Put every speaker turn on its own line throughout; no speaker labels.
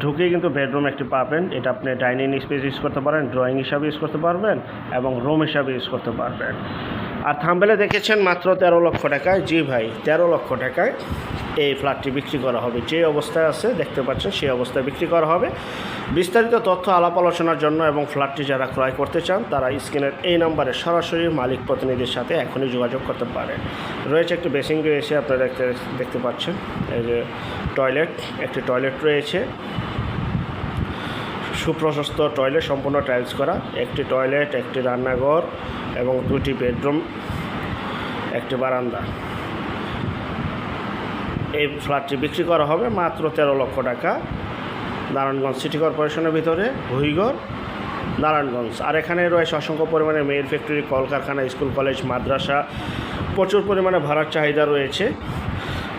ঢুকেই কিন্তু বেডরুম একটি পাবেন। এটা আপনি ডাইনিং স্পেস ইউজ করতে পারেন, ড্রয়িং হিসাবে ইউজ করতে পারবেন এবং রুম হিসাবে ইউজ করতে পারবেন। আর থাম্বনেলে দেখেছেন মাত্র 13 লক্ষ টাকায়। জি ভাই, 13 লক্ষ টাকায় এই ফ্ল্যাটটি বিক্রি করা হবে। যে অবস্থায় আছে দেখতে পাচ্ছেন সেই অবস্থায় বিক্রি করা হবে। বিস্তারিত তথ্য আলাপ আলোচনার জন্য এবং ফ্ল্যাটটি যারা ক্রয় করতে চান তারা স্ক্রিনের এই নাম্বারে সরাসরি মালিক প্রতিনিধির সাথে এখনই যোগাযোগ করতে পারেন। রয়েছে একটি বেসিং রয়েছে, আপনারা দেখতে পাচ্ছেন। এই যে টয়লেট, একটি টয়লেট রয়েছে, সুপ্রশস্ত টয়লেট, সম্পূর্ণ টাইলস করা একটি টয়লেট, একটি রান্নাঘর এবং 2টি বেডরুম, একটি বারান্দা। এই ফ্ল্যাটটি বিক্রি করা হবে মাত্র 13 লক্ষ টাকা, নারায়ণগঞ্জ সিটি কর্পোরেশনের ভিতরে, ভুইগড়, নারায়ণগঞ্জ। আর এখানে রয়েছে অসংখ্য পরিমাণে মেয়ের ফ্যাক্টরি, কলকারখানা, স্কুল, কলেজ, মাদ্রাসা, প্রচুর পরিমাণে ভাড়ার চাহিদা রয়েছে।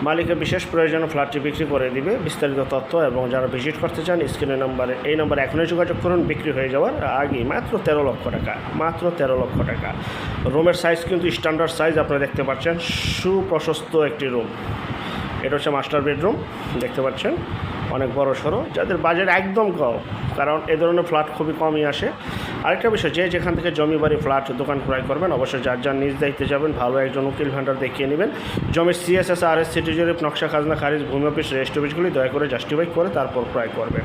মালিকের বিশেষ প্রয়োজনে ফ্ল্যাটটি বিক্রি করে দিবে। বিস্তারিত তথ্য এবং যারা ভিজিট করতে চান স্ক্রিনের নাম্বারে, এই নাম্বারে এখনই যোগাযোগ করুন। বিক্রি হয়ে যাওয়ার আগেই মাত্র 13 লক্ষ টাকা, মাত্র 13 লক্ষ টাকা। রুমের সাইজ কিন্তু স্ট্যান্ডার্ড সাইজ, আপনারা দেখতে পাচ্ছেন, সুপ্রশস্ত একটি রুম। এটা হচ্ছে মাস্টার বেডরুম, দেখতে পাচ্ছেন, অনেক বড় সড়ো। যাদের বাজেট একদম কম, কারণ এ ধরনের ফ্ল্যাট খুবই কমই আসে। আরেকটা বিষয়, যে যেখান থেকে জমি বাড়ি ফ্ল্যাট দোকান ক্রয় করবেন অবশ্যই যার যার নিজ দায়িত্বে যাবেন, ভালো একজন উকিল ভান্ডার দেখিয়ে নেবেন। জমির CSS, RS, সিটি জরিপ, নকশা, খাজনা খারিজ, ভূমি অফিস, রেজিস্ট্রি অফিসগুলি দয়া করে জাস্টিফাই করে তারপর ক্রয় করবেন।